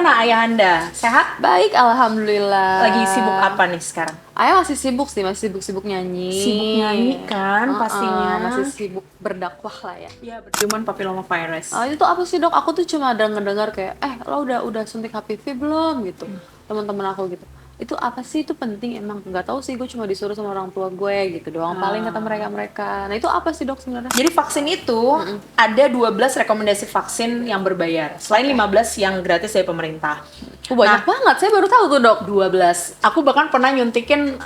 Gimana ayahanda? Sehat? Baik, alhamdulillah. Lagi sibuk apa nih sekarang? Ayah masih sibuk sih, masih sibuk-sibuk nyanyi. Sibuk nyanyi kan pastinya. Masih sibuk berdakwah lah ya. Iya, human papillomavirus. Itu tuh apa sih dok? Aku tuh cuma dengar kayak, lo udah suntik HPV belum gitu? Teman-teman aku gitu. Itu apa sih? Itu penting emang? Nggak tahu sih, gue cuma disuruh sama orang tua gue gitu doang. Paling kata mereka. Nah itu apa sih dok sebenarnya? Jadi vaksin itu ada 12 rekomendasi vaksin yang berbayar. Selain 15 yang gratis dari pemerintah. Banyak banget, saya baru tahu tuh dok. 12. Aku bahkan pernah nyuntikin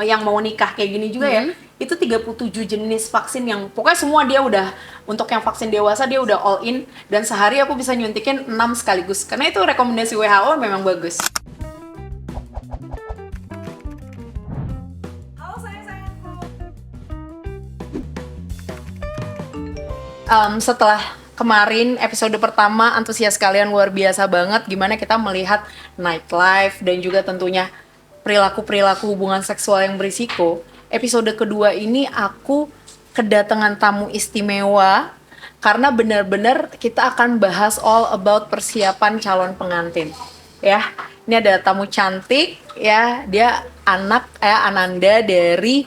yang mau nikah kayak gini juga ya. Itu 37 jenis vaksin yang pokoknya semua dia udah, untuk yang vaksin dewasa dia udah all in, dan sehari aku bisa nyuntikin 6 sekaligus. Karena itu rekomendasi WHO memang bagus. Setelah kemarin episode pertama antusias kalian luar biasa banget gimana kita melihat nightlife dan juga tentunya perilaku-perilaku hubungan seksual yang berisiko. Episode kedua ini aku kedatangan tamu istimewa karena benar-benar kita akan bahas all about persiapan calon pengantin. Ya, ini ada tamu cantik ya, dia Ananda dari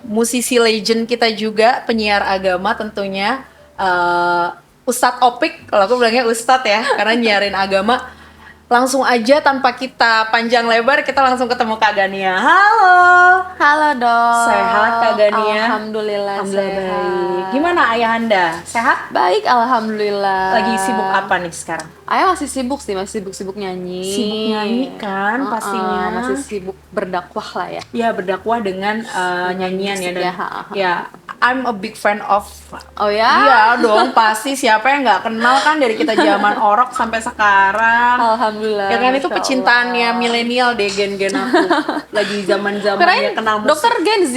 musisi legend kita juga, penyiar agama tentunya, Ustadz Opik, kalau aku bilangnya Ustadz ya, karena nyiarin agama. Langsung aja tanpa kita panjang lebar, kita langsung ketemu Kak Gania. Halo dok. Sehat Kak Gania? Alhamdulillah Alhamdulillah sehat. baik. Gimana ayahanda? Sehat? Baik, alhamdulillah. Lagi sibuk apa nih sekarang? Ayah masih sibuk sih, masih sibuk nyanyi. Sibuk nyanyi kan pastinya. Masih sibuk berdakwah lah ya. Ya, berdakwah dengan nyanyian ya. Dan, ya, I'm a big fan of. Oh ya? Iya dong, pasti siapa yang nggak kenal kan dari kita zaman orok sampai sekarang. Alhamdulillah. Ya kan itu pecintaannya milenial deh, gen-gen aku. Lagi zaman-zamannya kenal musik. Dokter Gen Z.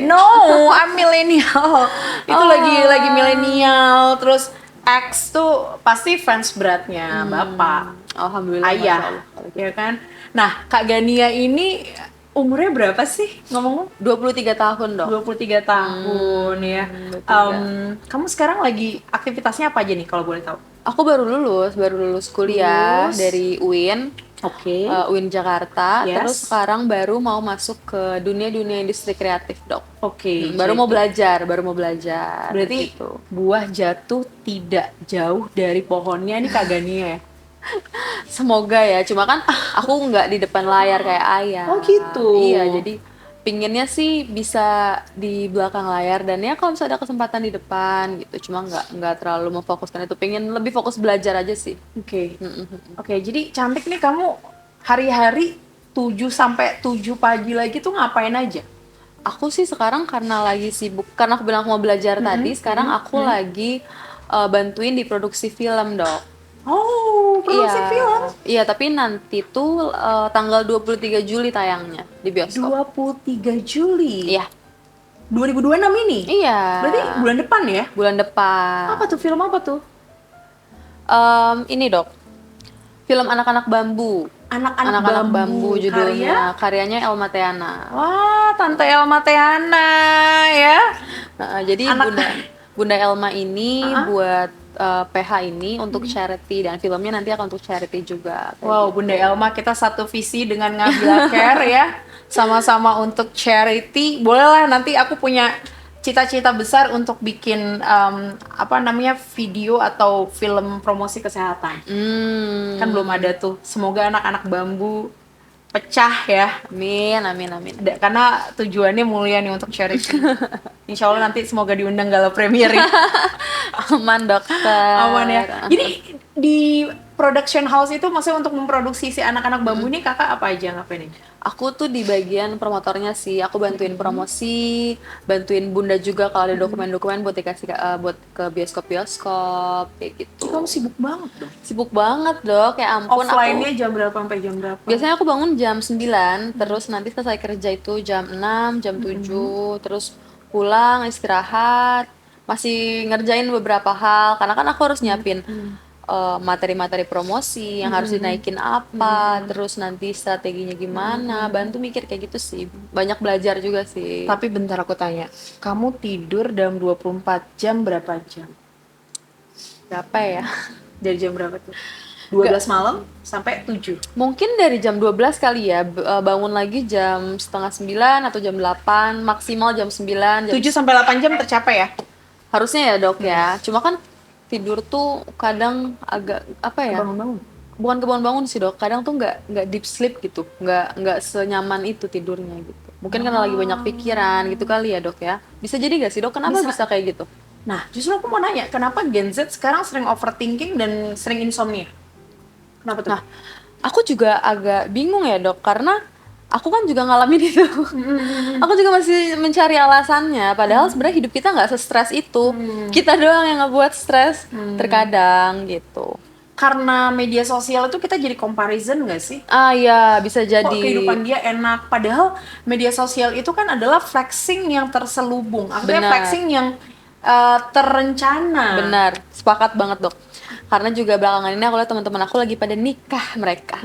No, I'm milenial. Itu lagi milenial. Terus X tuh pasti fans beratnya bapak, Alhamdulillah. ayah, ya kan. Nah, Kak Gania ini umurnya berapa sih ngomong-ngomong? 23 tahun dok. 23 tahun ya. Kamu sekarang lagi aktivitasnya apa aja nih kalau boleh tahu? Aku baru lulus kuliah dari UIN. Oke. UIN Jakarta. Yes. Terus sekarang baru mau masuk ke dunia industri kreatif dok. Oke. Baru mau belajar. Berarti gitu. buah jatuh tidak jauh dari pohonnya, ini Kak Gania ya? Semoga ya, cuma kan aku nggak di depan layar kayak ayah. Oh gitu. Iya, jadi pinginnya sih bisa di belakang layar, dan ya kalau misalnya ada kesempatan di depan gitu, cuma nggak terlalu memfokuskan itu, pengen lebih fokus belajar aja sih. Oke. Oke, jadi cantik nih kamu, hari-hari 7 sampai 7 pagi lagi tuh ngapain aja? Aku sih sekarang karena lagi sibuk, karena aku bilang aku mau belajar tadi, sekarang aku lagi bantuin di produksi film dok. Oh, produksi film? Iya, tapi nanti tuh tanggal 23 Juli tayangnya di bioskop. 23 Juli? Iya. 2026 ini? Iya. Berarti bulan depan ya? Bulan depan. Apa tuh, film apa tuh? Ini dok, film anak-anak bambu. Anak-anak bambu judulnya. Karyanya Elma Teana. Wah, Tante Elma Teana ya. Jadi Bunda Elma ini buat PH ini untuk charity, dan filmnya nanti akan untuk charity juga. Wow, gitu. Bunda Elma, kita satu visi dengan Nabila Care ya. Sama-sama untuk charity. Bolehlah, nanti aku punya cita-cita besar untuk bikin video atau film promosi kesehatan. Kan belum ada tuh. Semoga anak-anak bambu pecah ya. Amin. Karena tujuannya mulia nih untuk charity. Insya Allah nanti semoga diundang gala premier ya. Aman dokter. Aman ya. Jadi di production house itu maksudnya untuk memproduksi si anak-anak bambu ini kakak apa aja ngapain ini? Aku tuh di bagian promotornya sih. Aku bantuin promosi, bantuin Bunda juga kalau ada dokumen-dokumen buat dikasih buat ke bioskop-bioskop kayak gitu. Kamu sibuk banget dong. Sibuk banget dok, ya ampun. Offline-nya jam berapa sampai jam berapa? Biasanya aku bangun jam 9, terus nanti selesai kerja itu jam 6, jam 7, terus pulang istirahat, masih ngerjain beberapa hal karena kan aku harus nyiapin materi-materi promosi yang harus dinaikin apa, terus nanti strateginya gimana, bantu mikir kayak gitu sih. Banyak belajar juga sih. Tapi bentar aku tanya, kamu tidur dalam 24 jam berapa jam? Berapa ya? Dari jam berapa tuh? 12 malam sampai 7. Mungkin dari jam 12 kali ya, bangun lagi jam setengah 9 atau jam 8, maksimal jam 9, 7 sampai 8 jam tercapai ya? harusnya ya dok ya. Cuma kan tidur tuh kadang agak apa ya? Bangun-bangun. Bukan kebangun-bangun sih dok, kadang tuh nggak deep sleep gitu, nggak senyaman itu tidurnya gitu. Mungkin karena lagi banyak pikiran gitu kali ya dok ya. Bisa jadi nggak sih dok? Kenapa bisa kayak gitu? Nah, justru aku mau nanya, kenapa Gen Z sekarang sering overthinking dan sering insomnia? Kenapa tuh? Nah, aku juga agak bingung ya dok, karena aku kan juga ngalamin itu. Aku juga masih mencari alasannya, padahal sebenarnya hidup kita nggak se-stres itu. Kita doang yang ngebuat stres terkadang gitu. Karena media sosial itu kita jadi comparison nggak sih? Ah ya, bisa jadi. Kok kehidupan dia enak, padahal media sosial itu kan adalah flexing yang terselubung, artinya Benar. flexing yang terencana. Benar, sepakat banget dok. Karena juga belakangan ini aku lihat teman-teman aku lagi pada nikah mereka.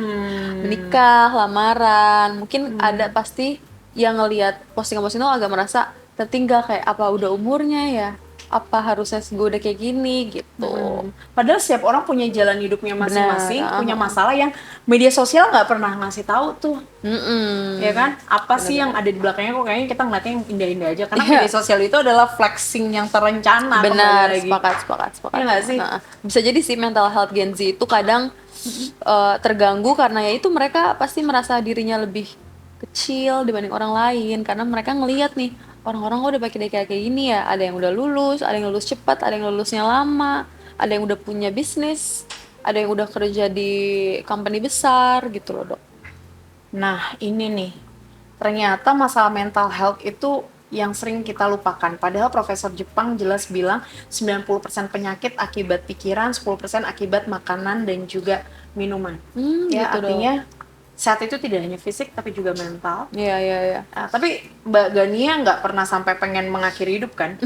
Menikah, lamaran. Mungkin ada pasti yang ngelihat postingan-postingan itu agak merasa tertinggal, kayak apa udah umurnya ya? Apa harusnya gue udah kayak gini gitu. Padahal setiap orang punya jalan hidupnya masing-masing, Benar, punya masalah yang media sosial nggak pernah ngasih tahu tuh. Mm-mm. Ya kan? Apa sih yang ada di belakangnya, kok kayaknya kita ngeliatnya yang indah-indah aja. Karena media sosial itu adalah flexing yang terencana. Benar, kembali lagi. sepakat. Iya nggak sih? Nah, bisa jadi sih mental health Gen Z itu kadang terganggu karena ya itu mereka pasti merasa dirinya lebih kecil dibanding orang lain, karena mereka ngelihat nih orang-orang udah pakai kayak gini ya, ada yang udah lulus, ada yang lulus cepat, ada yang lulusnya lama, ada yang udah punya bisnis, ada yang udah kerja di company besar gitu loh dok. Nah, ini nih. Ternyata masalah mental health itu yang sering kita lupakan. Padahal Profesor Jepang jelas bilang 90% penyakit akibat pikiran, 10% akibat makanan dan juga minuman. Ya, Gitu artinya sehat itu tidak hanya fisik tapi juga mental. Iya. Nah, tapi Mbak Gania nggak pernah sampai pengen mengakhiri hidup kan?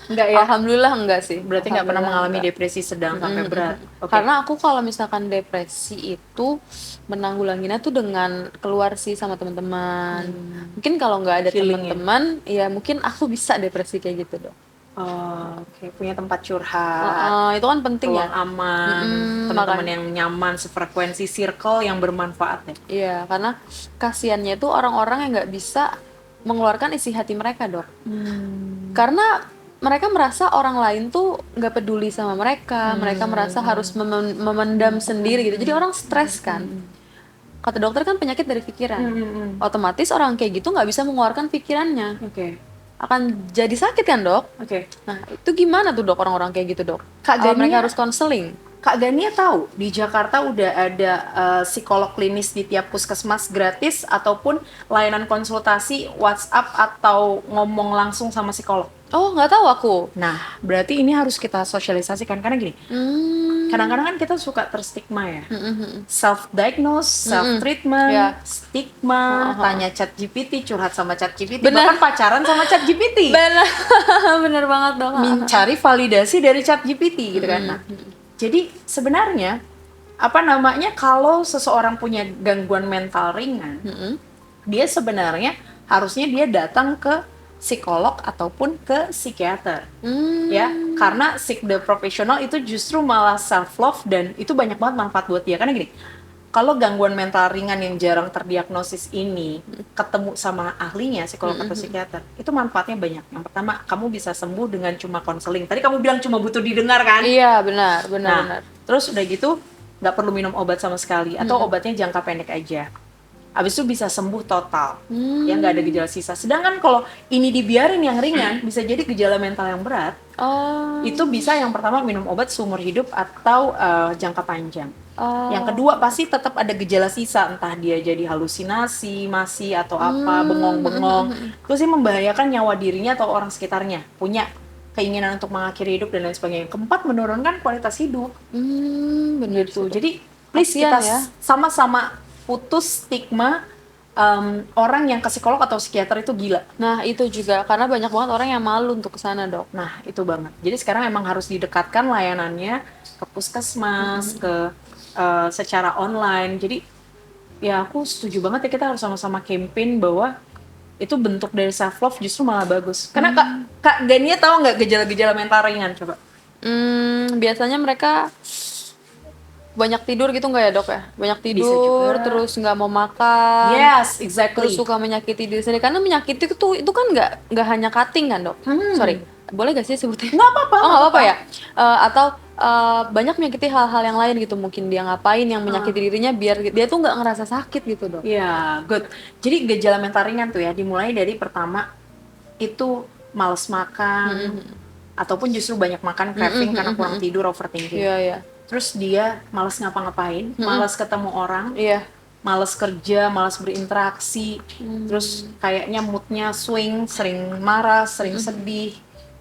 Nggak ya? Alhamdulillah enggak sih. Berarti nggak pernah Alhamdulillah mengalami enggak. depresi sedang sampai berat. Oke. Karena aku kalau misalkan depresi itu menanggulanginya tuh dengan keluar sih sama teman-teman. Mungkin kalau nggak ada Healing-nya. teman-teman, ya mungkin aku bisa depresi kayak gitu dong. Oh, oke. Punya tempat curhat. Itu kan penting ya. Ruang aman, teman-teman yang nyaman, sefrekuensi, circle yang bermanfaat ya. Iya, karena kasihannya itu orang-orang yang nggak bisa mengeluarkan isi hati mereka dok. Karena mereka merasa orang lain tuh nggak peduli sama mereka, mereka merasa harus memendam sendiri gitu. Jadi orang stres kan. Kata dokter kan penyakit dari pikiran. Otomatis orang kayak gitu nggak bisa mengeluarkan pikirannya. Oke. Akan jadi sakit kan dok? Oke. Nah itu gimana tuh dok orang-orang kayak gitu dok? Kak Apa Gania- mereka harus konseling? Kak Gania tahu di Jakarta udah ada psikolog klinis di tiap puskesmas gratis ataupun layanan konsultasi WhatsApp atau ngomong langsung sama psikolog. Oh nggak tahu aku. Nah, berarti ini harus kita sosialisasikan karena gini. Kadang-kadang kan kita suka terstigma ya. Self-diagnose, self-treatment, Ya. stigma, tanya ChatGPT, curhat sama ChatGPT, Benar. bahkan pacaran sama ChatGPT. Bener, bener banget dok. Mencari validasi dari ChatGPT gitu kan. Nah, jadi sebenarnya apa namanya, kalau seseorang punya gangguan mental ringan, dia sebenarnya harusnya dia datang ke psikolog ataupun ke psikiater. Ya, karena seek the professional itu justru malah self love dan itu banyak banget manfaat buat dia. Karena gini, kalau gangguan mental ringan yang jarang terdiagnosis ini ketemu sama ahlinya, psikolog atau psikiater, itu manfaatnya banyak. Yang pertama, kamu bisa sembuh dengan cuma konseling. Tadi kamu bilang cuma butuh didengar kan? Iya benar. Nah, terus udah gitu nggak perlu minum obat sama sekali atau obatnya jangka pendek aja. Abis itu bisa sembuh total, ya nggak ada gejala sisa. Sedangkan kalau ini dibiarin yang ringan, bisa jadi gejala mental yang berat. Oh. Itu bisa yang pertama minum obat seumur hidup atau jangka panjang. Oh. Yang kedua pasti tetap ada gejala sisa, entah dia jadi halusinasi, masih atau apa, bengong-bengong. Terus sih membahayakan nyawa dirinya atau orang sekitarnya, punya keinginan untuk mengakhiri hidup dan lain sebagainya. Keempat, menurunkan kualitas hidup. Bener Gitu. sih. Jadi please kita Kasian ya. sama-sama putus stigma orang yang ke psikolog atau psikiater itu gila. Nah itu juga karena banyak banget orang yang malu untuk kesana dok. Nah, itu banget. Jadi sekarang emang harus didekatkan layanannya ke puskesmas, ke secara online. Jadi ya aku setuju banget ya, kita harus sama-sama campaign bahwa itu bentuk dari self love justru malah bagus. Karena Kak Gania tahu nggak gejala-gejala mental ringan coba? Biasanya mereka banyak tidur gitu nggak ya dok ya? Banyak Bisa tidur, juga. terus nggak mau makan, Yes, terus exactly. suka menyakiti diri sendiri. Karena menyakiti itu kan nggak hanya cutting kan dok? Sorry, boleh gak sih sebutnya? Nggak apa-apa, Oh nggak nggak apa-apa apa-apa. ya? Atau banyak menyakiti hal-hal yang lain gitu. Mungkin dia ngapain yang menyakiti dirinya biar dia tuh nggak ngerasa sakit gitu dok. Iya, good. Jadi gejala mental ringan tuh ya, dimulai dari pertama itu males makan, ataupun justru banyak makan, craving karena kurang tidur, overthinking. Iya iya. Terus dia males ngapa-ngapain, males ketemu orang, Iya. males kerja, males berinteraksi, terus kayaknya moodnya swing, sering marah, sering sedih,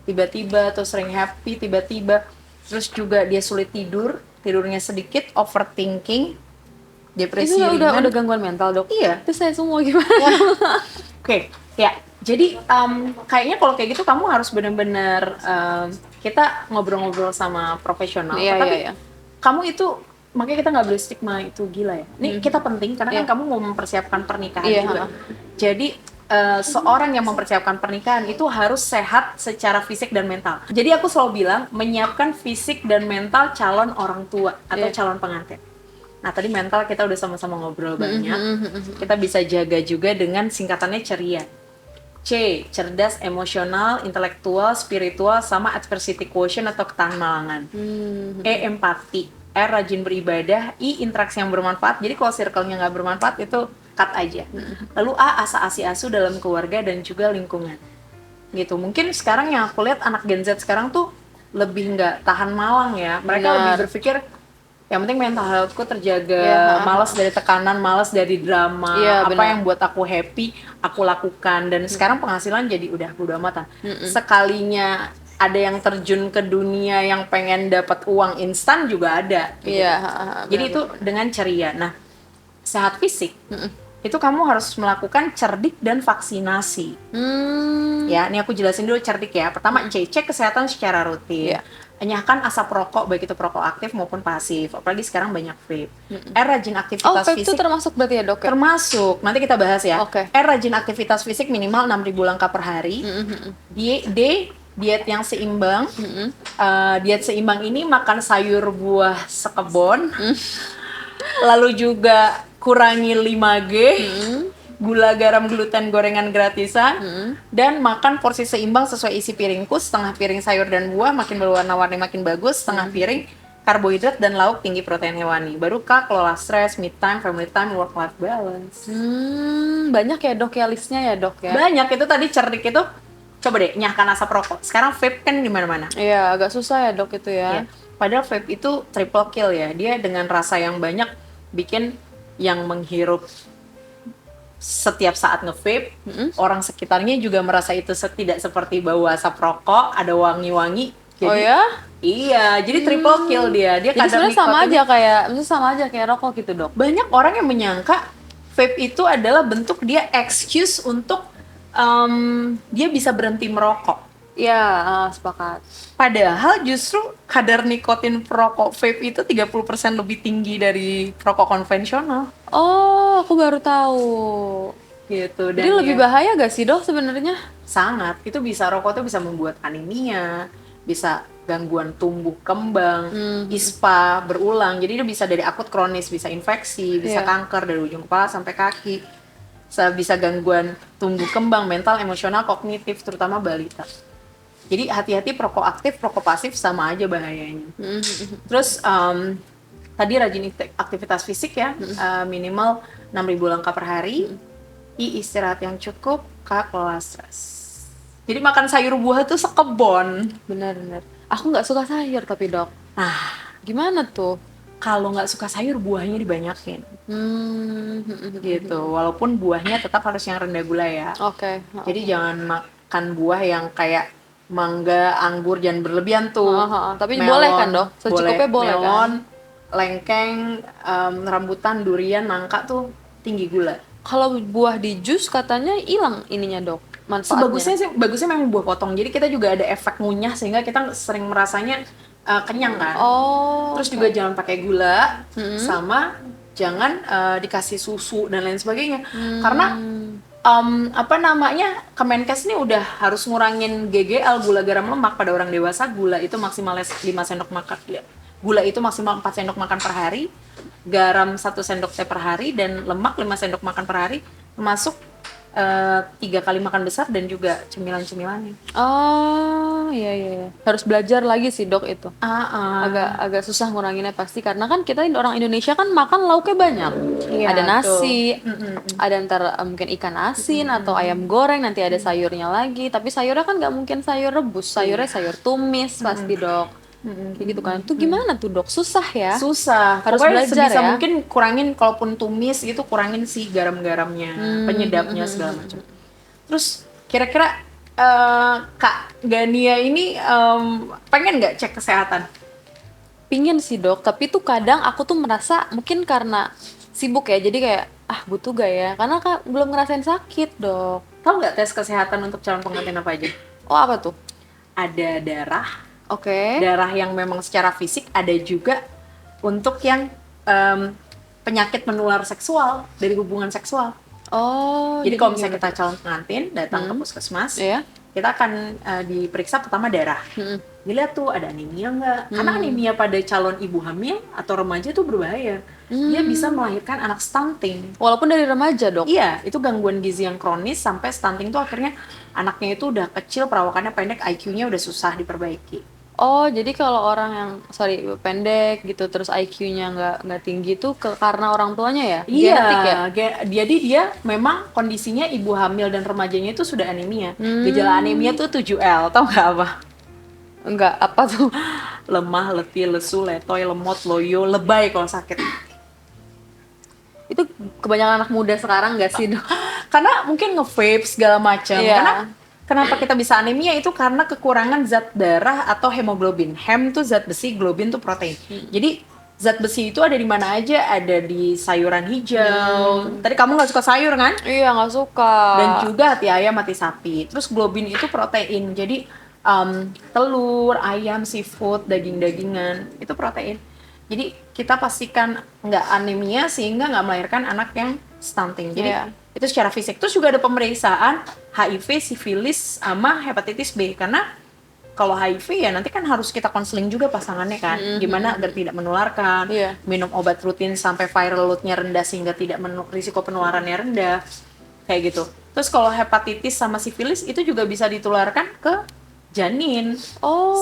tiba-tiba, atau sering happy, tiba-tiba. Terus juga dia sulit tidur, tidurnya sedikit, overthinking, Itu depresi udah ringan. gangguan mental dok. Iya. Itu saya semua gimana? Ya, oke, ya. Jadi kayaknya kalau kayak gitu kamu harus benar-benar kita ngobrol-ngobrol sama profesional. Iya, Tapi iya, iya. kamu itu makanya kita nggak boleh stigma itu gila ya. Ini kita penting karena kan Iya. kamu mau mempersiapkan pernikahan Iya, juga. ha. Jadi seorang yang mempersiapkan pernikahan itu harus sehat secara fisik dan mental. Jadi aku selalu bilang menyiapkan fisik dan mental calon orang tua atau Iya. calon pengantin. Nah, tadi mental kita udah sama-sama ngobrol banyak. Kita bisa jaga juga dengan singkatannya ceria. C, cerdas, emosional, intelektual, spiritual, sama adversity quotient atau ketahan malangan. E, empati. R, rajin beribadah. I, interaksi yang bermanfaat. Jadi kalau circle-nya nggak bermanfaat itu cut aja. Lalu A, asa asi asu dalam keluarga dan juga lingkungan. Gitu. Mungkin sekarang yang aku lihat anak Gen Z sekarang tuh lebih nggak tahan malang ya. Mereka Benar. lebih berpikir yang penting mental healthku terjaga, Iya, malas dari tekanan, malas dari drama, Iya, apa benar. yang buat aku happy, aku lakukan. Dan sekarang penghasilan jadi udah bodo amatan. Sekalinya ada yang terjun ke dunia yang pengen dapat uang instan juga ada. Gitu. Iya, Jadi itu dengan ceria. Nah, sehat fisik, itu kamu harus melakukan cerdik dan vaksinasi. Ya, ini aku jelasin dulu cerdik ya. Pertama, cek kesehatan secara rutin. Iya. Enyahkan asap rokok, baik itu perokok aktif maupun pasif. Apalagi sekarang banyak vape. R, rajin Oh, aktivitas vape itu fisik. termasuk berarti ya dok ya? Termasuk, nanti kita bahas ya. Oke. R, rajin aktivitas fisik minimal 6.000 langkah per hari. D, diet yang seimbang. Diet seimbang ini makan sayur buah sekebon. Lalu juga kurangi 5G. Gula, garam, gluten, gorengan gratisan, dan makan porsi seimbang sesuai isi piringku, setengah piring sayur dan buah, makin berwarna-warni makin bagus, setengah piring karbohidrat dan lauk tinggi protein hewani. Baru K, kelola stres, me time, family time, work-life balance. Banyak ya dok ya listnya ya dok ya? Banyak itu tadi cerdik itu, coba deh, nyahkan asap rokok. Sekarang vape kan di mana-mana. Iya, agak susah ya dok itu ya. Ya. Padahal vape itu triple kill ya, dia dengan rasa yang banyak bikin yang menghirup setiap saat nge-vape, orang sekitarnya juga merasa itu tidak seperti bau asap rokok, ada wangi-wangi. Oh ya? Iya, jadi triple kill dia. Dia Jadi kadar sebenarnya sama nikotinnya. aja kayak, maksudnya sama aja kayak rokok gitu dok. Banyak orang yang menyangka vape itu adalah bentuk dia excuse untuk dia bisa berhenti merokok. Iya, sepakat. Padahal justru kadar nikotin perokok vape itu 30% lebih tinggi dari perokok konvensional. Oh, aku baru tahu. Gitu. Jadi Dan lebih ya, bahaya gak sih dok sebenarnya? sangat. Itu bisa, rokok itu bisa membuat anemia, bisa gangguan tumbuh kembang, ISPA berulang. Jadi itu bisa dari akut kronis, bisa infeksi, bisa Iya. kanker dari ujung kepala sampai kaki. Bisa gangguan tumbuh kembang, mental, emosional, kognitif, terutama balita. Jadi hati-hati perokok aktif, perokok pasif sama aja bahayanya. Terus tadi rajin aktivitas fisik ya, minimal 6.000 langkah per hari. I, istirahat yang cukup. K, kelola stres. Jadi makan sayur buah tuh sekebon. Benar-benar. Aku nggak suka sayur tapi dok. Nah, Gimana tuh? kalau nggak suka sayur, buahnya dibanyakin. Hmm. Gitu. Walaupun buahnya tetap harus yang rendah gula ya. Oke. Jadi jangan makan buah yang kayak mangga, anggur, jangan berlebihan tuh. Tapi Melon, boleh kan dok? Secukupnya boleh kan? melon, lengkeng, rambutan, durian, nangka tuh tinggi gula. Kalau buah di jus katanya hilang ininya dok, manfaatnya. Bagusnya memang buah potong. Jadi kita juga ada efek ngunyah sehingga kita sering merasanya kenyang kan. Oh. Terus juga jangan pakai gula, sama jangan dikasih susu dan lain sebagainya. Karena Kemenkes ini udah harus ngurangin GGL, gula garam lemak pada orang dewasa. Gula itu maksimal 5 sendok makan gula itu maksimal 4 sendok makan per hari, garam 1 sendok teh per hari, dan lemak 5 sendok makan per hari, termasuk 3 kali makan besar dan juga cemilan-cemilannya. Oh, iya iya. Iya. Harus belajar lagi sih, Dok, itu. Ah, Agak susah nguranginnya pasti karena kan kita orang Indonesia kan makan lauknya banyak. Iya, Ada betul. nasi, ada ntar mungkin ikan asin atau ayam goreng, nanti ada sayurnya lagi. Tapi sayurnya kan nggak mungkin sayur rebus, sayurnya sayur tumis pasti, Dok. Kayak gitu kan. Itu gimana tuh, Dok? Susah ya? Susah. Harus Pokoknya belajar sebisa ya. mungkin kurangin, kalaupun tumis gitu kurangin sih garam-garamnya, penyedapnya segala macam. Terus kira-kira Kak Gania ini pengen nggak cek kesehatan? Pingin sih, Dok, tapi tuh kadang aku tuh merasa mungkin karena sibuk ya, jadi kayak butuh gak ya? Karena kan belum ngerasain sakit, Dok. Tahu nggak tes kesehatan untuk calon pengantin apa aja? Oh, apa tuh? Ada darah, Oke. darah yang memang secara fisik, ada juga untuk yang penyakit menular seksual dari hubungan seksual. Oh, Jadi kalau misalnya kita calon pengantin datang ke puskesmas, Iya. kita akan diperiksa pertama darah. Dilihat tuh ada anemia nggak? Karena anemia pada calon ibu hamil atau remaja tuh berbahaya. Dia bisa melahirkan anak stunting. Walaupun dari remaja, Dok. Iya, itu gangguan gizi yang kronis sampai stunting tuh akhirnya anaknya itu udah kecil, perawakannya pendek, IQ-nya udah susah diperbaiki. Oh, jadi kalau orang yang pendek gitu terus IQ-nya nggak tinggi tuh karena orang tuanya ya? Genetik ya? Jadi dia memang kondisinya ibu hamil dan remajanya itu sudah anemia. Gejala anemia tuh 7L, tau nggak apa? Enggak, apa tuh? Lemah, letih, lesu, letoy, lemot, loyo, lebay kalau sakit. Itu kebanyakan anak muda sekarang nggak sih, Dok? Karena mungkin nge-vape segala macam. Iya. Karena kenapa kita bisa anemia itu karena kekurangan zat darah atau hemoglobin. Hem tuh zat besi, globin tuh protein. Jadi zat besi itu ada di mana aja? Ada di sayuran hijau. Tadi kamu nggak suka sayur kan? Iya, nggak suka. Dan juga hati ayam, mati sapi. Terus globin itu protein. Jadi telur, ayam, seafood, daging-dagingan itu protein. Jadi kita pastikan nggak anemia sehingga nggak melahirkan anak yang stunting. Jadi itu secara fisik. Terus juga ada pemeriksaan HIV, sifilis, sama hepatitis B. Karena kalau HIV ya nanti kan harus kita konseling juga pasangannya kan. Gimana agar tidak menularkan. Minum obat rutin sampai viral load-nya rendah sehingga tidak risiko penularannya rendah. Kayak gitu. Terus kalau hepatitis sama sifilis itu juga bisa ditularkan ke janin.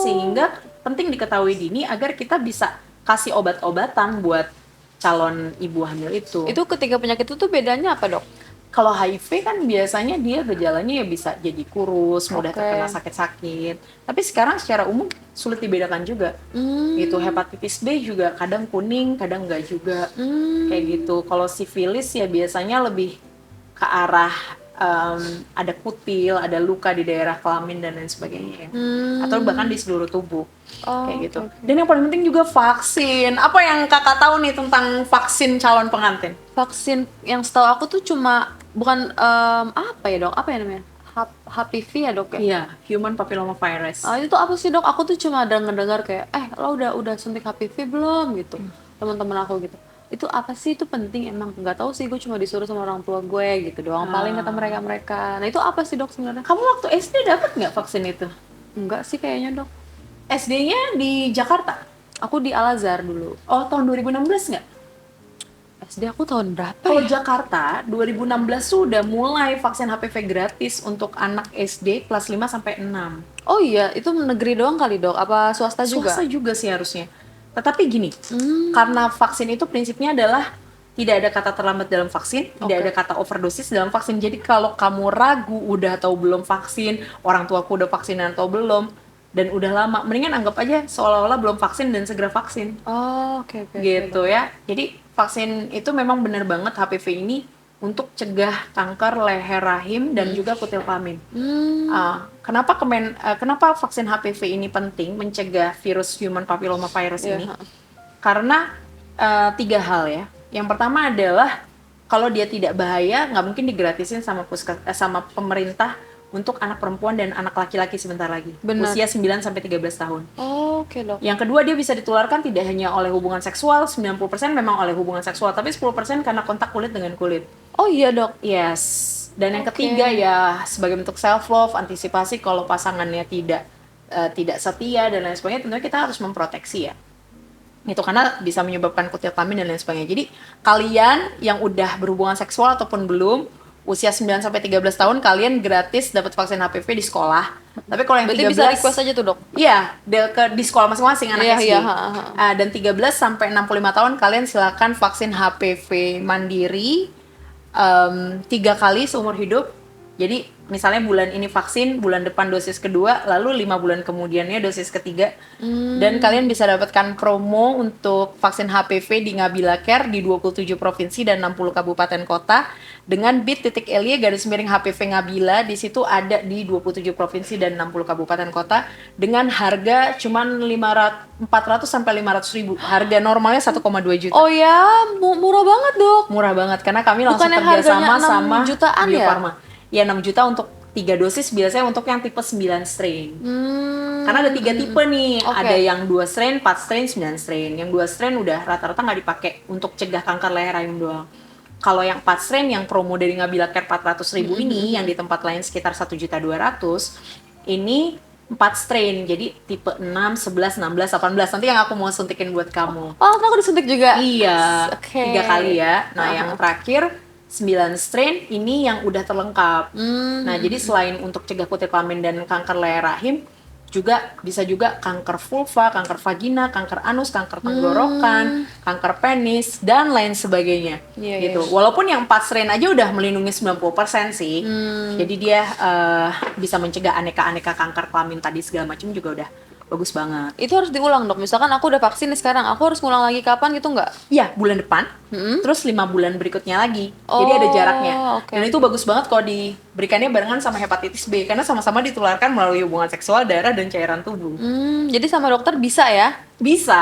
Sehingga penting diketahui dini agar kita bisa kasih obat-obatan buat calon ibu hamil itu. Itu ketiga penyakit itu tuh bedanya apa, Dok? Kalau HIV kan biasanya dia gejalanya ya bisa jadi kurus, mudah terkena sakit-sakit. Tapi sekarang secara umum sulit dibedakan juga. Gitu. Hepatitis B juga kadang kuning, kadang enggak juga. Kayak gitu. Kalau sifilis ya biasanya lebih ke arah ada kutil, ada luka di daerah kelamin dan lain sebagainya ya. Atau bahkan di seluruh tubuh. Kayak gitu. Dan yang paling penting juga vaksin. Apa yang kakak tahu nih tentang vaksin calon pengantin? Vaksin yang setahu aku tuh cuma bukan apa ya, Dok? Apa ya namanya? HPV ya, Dok ya? Iya, human papilloma virus. Itu tuh apa sih, Dok? Aku tuh cuma dengar kayak lo udah suntik HPV belum gitu. Teman-teman aku gitu. Itu apa sih, itu penting emang? Nggak tahu sih, gue cuma disuruh sama orang tua gue gitu doang, paling kata mereka. Nah itu apa sih, Dok, sebenarnya? Kamu waktu SD dapat nggak vaksin itu? Enggak sih kayaknya, Dok. SD-nya di Jakarta? Aku di Al Azhar dulu. Oh, tahun 2016 nggak? SD aku tahun berapa Kalau ya? Jakarta 2016 sudah mulai vaksin HPV gratis untuk anak SD kelas 5 sampai 6. Oh iya, itu negeri doang kali, Dok? Apa swasta juga? Swasta juga sih harusnya. Tetapi gini, karena vaksin itu prinsipnya adalah tidak ada kata terlambat dalam vaksin, tidak ada kata overdosis dalam vaksin. Jadi kalau kamu ragu udah atau belum vaksin, orang tuaku udah vaksin atau belum, dan udah lama, mendingan anggap aja seolah-olah belum vaksin dan segera vaksin. Oh, oke. Gitu ya. Jadi vaksin itu memang benar banget HPV ini untuk cegah kanker leher rahim dan juga kutil kelamin. Kenapa vaksin HPV ini penting mencegah virus human papilloma virus ini? Karena 3 hal ya. Yang pertama adalah kalau dia tidak bahaya, nggak mungkin digratisin sama pemerintah untuk anak perempuan dan anak laki-laki sebentar lagi. Usia 9 sampai 13 tahun. Oke, Dok. Yang kedua, dia bisa ditularkan tidak hanya oleh hubungan seksual, 90% memang oleh hubungan seksual, tapi 10% karena kontak kulit dengan kulit. Oh iya, Dok. Yes. Dan yang ketiga ya sebagai bentuk self love, antisipasi kalau pasangannya tidak setia dan lain sebagainya, tentunya kita harus memproteksi ya. gitu, karena bisa menyebabkan kutil kelamin dan lain sebagainya. Jadi kalian yang udah berhubungan seksual ataupun belum, usia 9 sampai 13 tahun kalian gratis dapat vaksin HPV di sekolah. Tapi kalau yang Berarti 13, bisa request aja tuh dok. iya, di sekolah masing-masing anak Iya, SD. iya, ha. Dan 13 sampai 65 tahun kalian silakan vaksin HPV mandiri 3 kali seumur hidup. Jadi misalnya bulan ini vaksin, bulan depan dosis kedua, lalu 5 bulan kemudiannya dosis ketiga. Dan kalian bisa dapatkan promo untuk vaksin HPV di Ngabila Care di 27 provinsi dan 60 kabupaten kota dengan bit.ly _HPV Ngabila. Di situ ada di 27 provinsi dan 60 kabupaten kota dengan harga cuman 400 sampai 500 ribu. Harga normalnya 1,2 juta. Oh ya, murah banget dok. Murah banget karena kami langsung Bukannya kerjasama harganya 6 sama jutaan Bio ya? Farma. Ya 6 juta untuk 3 dosis, biasanya untuk yang tipe 9 strain. Karena ada 3 tipe nih, Oke. ada yang 2 strain, 4 strain, 9 strain. Yang 2 strain udah rata-rata nggak dipakai untuk cegah kanker leher rahim doang. Kalau yang 4 strain yang promo dari Ngabila Care 400 ribu ini, yang di tempat lain sekitar 1.200.000, ini 4 strain, jadi tipe 6, 11, 16, 18. Nanti yang aku mau suntikin buat kamu. Oh, aku disuntik juga. Iya, Oke. 3 kali ya. Nah, yang terakhir 9 strain ini yang udah terlengkap. Nah, jadi selain untuk cegah kutil kelamin dan kanker leher rahim, juga bisa juga kanker vulva, kanker vagina, kanker anus, kanker tenggorokan, kanker penis dan lain sebagainya. Iya, Gitu. Walaupun yang 4 strain aja udah melindungi 90% sih. Jadi dia bisa mencegah aneka-aneka kanker kelamin tadi segala macam juga udah bagus banget. Itu harus diulang dok. Misalkan aku udah vaksin nih sekarang, aku harus ngulang lagi kapan gitu nggak? Iya, bulan depan, terus 5 bulan berikutnya lagi. Jadi ada jaraknya. oke. Dan itu bagus banget kalau diberikannya barengan sama hepatitis B, karena sama-sama ditularkan melalui hubungan seksual, darah, dan cairan tubuh. Jadi sama dokter bisa ya? Bisa.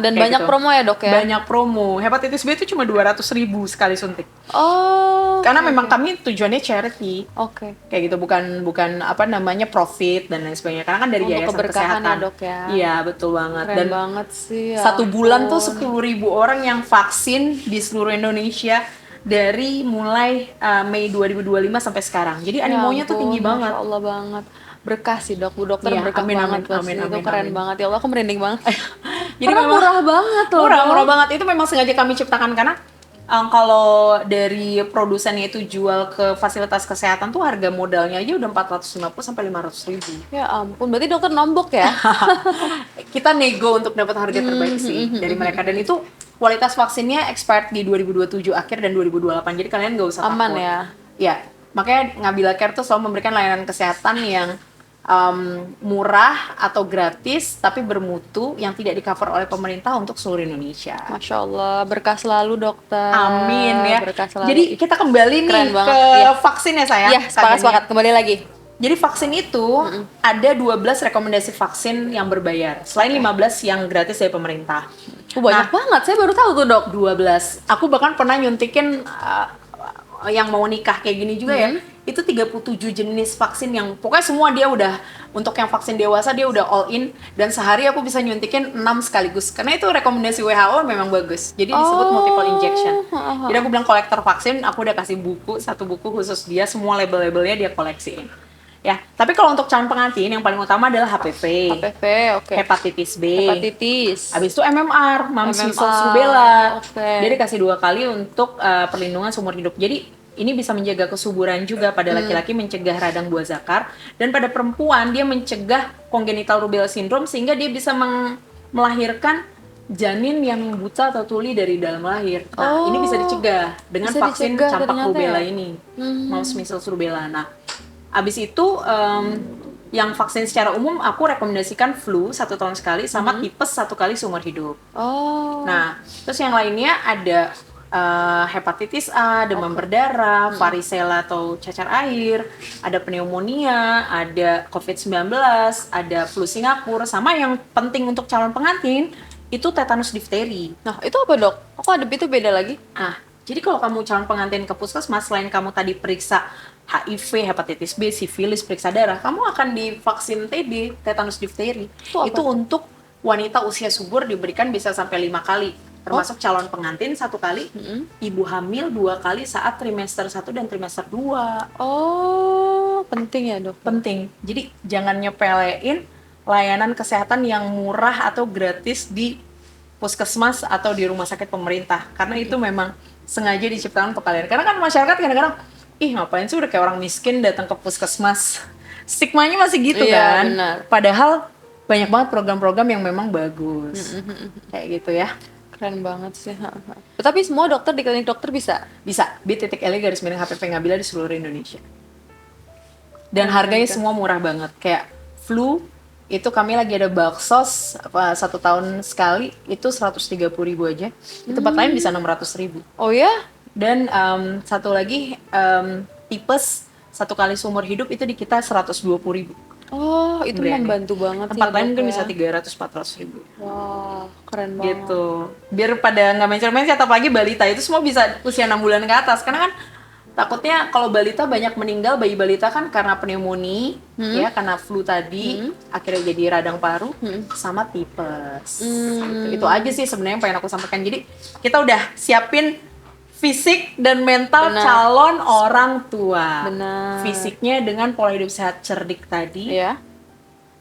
Dan kayak banyak gitu. promo ya dok ya? Banyak promo. Hepatitis B itu cuma 200.000 sekali suntik. Oh. Karena memang kami tujuannya charity. Oke. Kayak gitu, bukan apa namanya profit dan lain sebagainya. Karena kan dari Untuk yayasan keberkahan kesehatan. ya, Dok, ya. Iya, betul banget. Keren Dan banget sih. Ya 1 bulan tuh ampun. 10.000 orang yang vaksin di seluruh Indonesia dari mulai Mei 2025 sampai sekarang. Jadi Ya animonya tuh ampun, tinggi banget. Masya Allah banget. Berkah sih dok, Bu dokter Iya, berkah amin, banget amin, pasti. amin, Itu amin, keren amin. banget. Ya Allah, aku merinding banget. Jadi Karena memang murah banget loh. murah, Dok. murah banget. Itu memang sengaja kami ciptakan karena kalau dari produsennya itu jual ke fasilitas kesehatan tuh harga modalnya aja udah 450 sampai 500.000. Ya ampun, berarti dokter nombok ya? Kita nego untuk dapat harga terbaik sih dari mereka, dan itu kualitas vaksinnya expired di 2027 akhir dan 2028. Jadi kalian nggak usah Aman takut. ya? Ya, makanya Ngabila Care tuh selalu memberikan layanan kesehatan yang murah atau gratis tapi bermutu yang tidak di-cover oleh pemerintah untuk seluruh Indonesia. Masya Allah, berkah selalu dokter. Amin ya. Berkah selalu. Jadi kita kembali nih Keren banget, ke iya. vaksin ya sayang. Iya, sepakat-sepakat. Kembali lagi. Jadi vaksin itu ada 12 rekomendasi vaksin yang berbayar. Selain 15 yang gratis dari pemerintah. Banyak banget, saya baru tahu tuh dok. 12. Aku bahkan pernah nyuntikin yang mau nikah kayak gini juga ya. Itu 37 jenis vaksin yang pokoknya semua dia udah, untuk yang vaksin dewasa dia udah all in, dan sehari aku bisa nyuntikin 6 sekaligus. Karena itu rekomendasi WHO memang bagus. Jadi disebut multiple injection. Jadi aku bilang kolektor vaksin, aku udah kasih satu buku khusus dia, semua label-labelnya dia koleksiin. Ya, tapi kalau untuk calon pengantin yang paling utama adalah HPV, HPV, oke. hepatitis B, Hepatitis. habis itu MMR, mumps, MMR, measles, rubella. oke. Dia dikasih 2 kali untuk perlindungan seumur hidup. Jadi ini bisa menjaga kesuburan juga pada laki-laki, mencegah radang buah zakar, dan pada perempuan dia mencegah congenital rubella syndrome sehingga dia bisa melahirkan janin yang buta atau tuli dari dalam lahir. Nah, ini bisa dicegah dengan Bisa vaksin dicegah campak ternyata rubella ya? ini, mumps, measles, rubella. Nah, abis itu yang vaksin secara umum aku rekomendasikan flu 1 tahun sekali sama tipes 1 kali seumur hidup. Oh. Nah, terus yang lainnya ada hepatitis A, demam berdarah, varicella atau cacar air, ada pneumonia, ada COVID-19, ada flu Singapura, sama yang penting untuk calon pengantin itu tetanus difteri. Nah, itu apa dok? Kok ada itu beda lagi? Jadi kalau kamu calon pengantin ke puskesmas, selain kamu tadi periksa HIV, hepatitis B, sifilis, periksa darah, kamu akan divaksin TB, tetanus difteri. Itu apa? Itu untuk wanita usia subur diberikan bisa sampai 5 kali. Termasuk calon pengantin 1 kali, ibu hamil 2 kali saat trimester 1 dan trimester 2. Oh, penting ya dok? Penting. Jadi jangan nyepelein layanan kesehatan yang murah atau gratis di puskesmas atau di rumah sakit pemerintah, karena itu memang sengaja diciptakan untuk kalian. Karena kan masyarakat kadang-kadang, ih ngapain sih udah kayak orang miskin datang ke puskesmas, stigmanya masih gitu Iya, kan. benar. Padahal banyak banget program-program yang memang bagus, kayak gitu ya. Keren banget sih. Tapi semua dokter di klinik dokter bisa. Bisa b.l/HPV Ngabila di seluruh Indonesia. Dan harganya semua murah banget. Kayak flu itu kami lagi ada baksos 1 tahun sekali itu 130.000 aja. Di tempat lain bisa 600.000. Oh ya? Dan satu lagi tipes 1 kali seumur hidup itu di kita 120.000. Oh, itu Brand. membantu banget Tempat ya, lain Dok, mungkin ya. bisa 300-400.000. Wah, keren banget. Gitu. Biar pada nggak mencet-mencet, apalagi balita itu semua bisa usia 6 bulan ke atas. Karena kan takutnya kalau balita banyak meninggal, bayi balita kan karena pneumonia, ya karena flu tadi, akhirnya jadi radang paru, sama tipes. Gitu. Itu aja sih sebenarnya yang pengen aku sampaikan. Jadi kita udah siapin fisik dan mental Benar. calon orang tua. Benar. Fisiknya dengan pola hidup sehat cerdik tadi, Iya.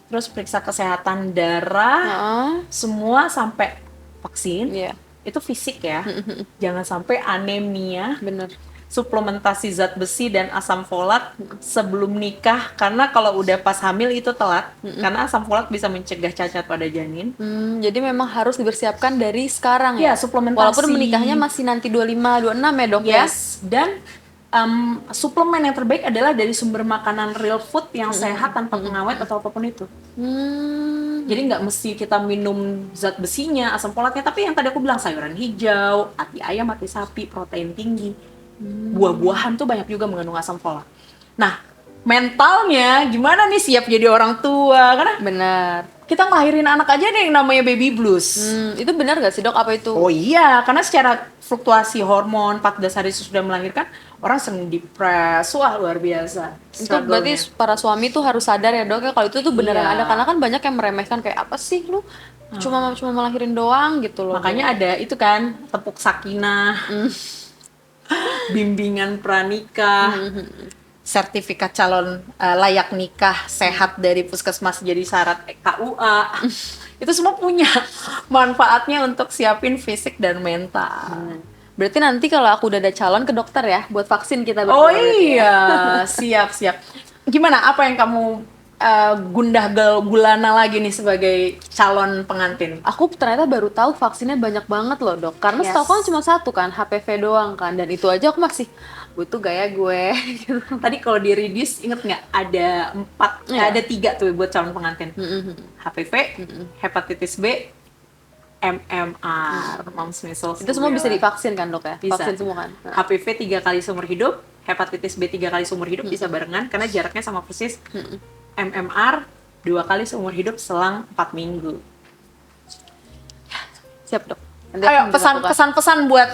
terus periksa kesehatan darah, Heeh. semua sampai vaksin. Iya, Itu fisik ya. Jangan sampai anemia, bener. suplementasi zat besi dan asam folat sebelum nikah, karena kalau udah pas hamil itu telat, karena asam folat bisa mencegah cacat pada janin. Jadi memang harus dipersiapkan dari sekarang Ya, ya. suplementasi. Walaupun menikahnya masih nanti 25, 26 ya, Dok ya. Yes, dan suplemen yang terbaik adalah dari sumber makanan real food yang sehat tanpa pengawet atau apapun itu. Jadi nggak mesti kita minum zat besinya, asam folatnya, tapi yang tadi aku bilang sayuran hijau, hati ayam, hati sapi, protein tinggi. Buah-buahan tuh banyak juga mengandung asam folat. Nah, mentalnya gimana nih siap jadi orang tua? Karena Benar. kita ngelahirin anak aja nih yang namanya baby blues. Itu benar gak sih, Dok? Apa itu? Oh iya, karena secara fluktuasi hormon 14 hari sesudah melahirkan, orang sering depres, wah luar biasa. Itu berarti para suami tuh harus sadar ya, Dok, ya kalau itu tuh beneran Iya. ada, karena kan banyak yang meremehkan kayak apa sih lu cuma melahirin doang gitu loh. Makanya ada itu kan, tepuk sakinah, bimbingan pranikah, sertifikat calon layak nikah sehat dari puskesmas jadi syarat KUA. Itu semua punya manfaatnya untuk siapin fisik dan mental. Berarti nanti kalau aku udah ada calon ke dokter ya buat vaksin kita Oh berdua berarti ya. iya, siap. Gimana? Apa yang kamu gundah gulana lagi nih sebagai calon pengantin? Aku ternyata baru tahu vaksinnya banyak banget loh, Dok. Karena Yes. setahu aku kan cuma satu kan, HPV doang kan. Dan itu aja aku masih butuh gaya gue. gitu. Tadi kalau di Redis inget nggak ada 4, Iya. ada 3 tuh buat calon pengantin. HPV, hepatitis B, MMR, mumps measles. Itu semua bisa rubella. divaksin kan, Dok ya? Bisa. Vaksin semua kan. HPV 3 kali seumur hidup, hepatitis B 3 kali seumur hidup bisa barengan karena jaraknya sama persis. MMR 2 kali seumur hidup selang 4 minggu. Siap, Dok. Nanti Ayo akan pesan dilakukan. pesan-pesan buat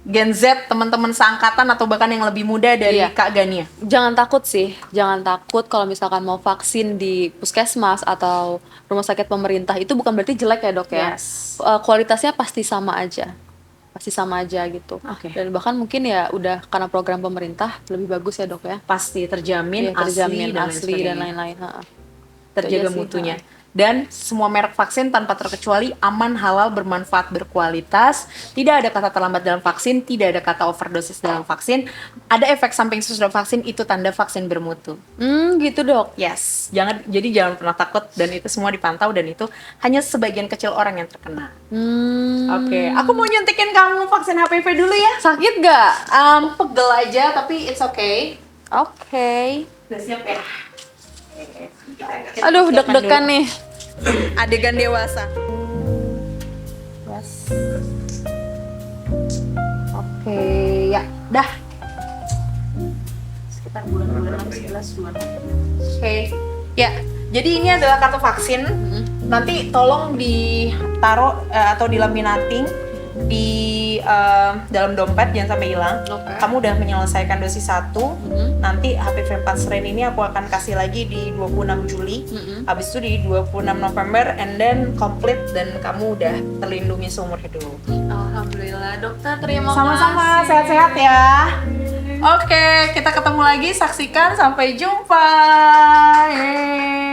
Gen Z, teman-teman seangkatan atau bahkan yang lebih muda dari Iya. Kak Gania. Jangan takut sih, jangan takut kalau misalkan mau vaksin di puskesmas atau rumah sakit pemerintah itu bukan berarti jelek ya, Dok ya. Yes. Kualitasnya pasti sama aja gitu. Oke. Dan bahkan mungkin ya udah karena program pemerintah lebih bagus ya, Dok ya. Pasti terjamin, Iya, terjamin asli, asli dan lain lain-lain. Ha. terjaga Itu aja sih, mutunya. Dan semua merek vaksin tanpa terkecuali aman, halal, bermanfaat, berkualitas. Tidak ada kata terlambat dalam vaksin, tidak ada kata overdosis dalam vaksin. Ada efek samping sesudah vaksin, itu tanda vaksin bermutu. Gitu, Dok. Yes, jadi jangan pernah takut, dan itu semua dipantau, dan itu hanya sebagian kecil orang yang terkena. Oke, aku mau nyuntikin kamu vaksin HPV dulu ya. Sakit gak? Pegel aja, tapi it's okay. Oke. Udah siap ya? Aduh, deg-degan nih. Adegan dewasa. Yes. Oke, ya, dah. Sekitar bulan 11 bulan. Oke, ya. Jadi ini adalah kartu vaksin. Nanti tolong ditaruh atau dilaminating di dalam dompet, jangan sampai hilang. Oke. Kamu udah menyelesaikan dosis 1. Nanti HPV 4 strain ini aku akan kasih lagi di 26 Juli. Habis itu di 26 November, and then complete, dan kamu udah terlindungi seumur hidup. Alhamdulillah, Dokter. Terima Sama-sama, kasih. sehat-sehat ya. Oke, kita ketemu lagi, saksikan, sampai jumpa. Yeay.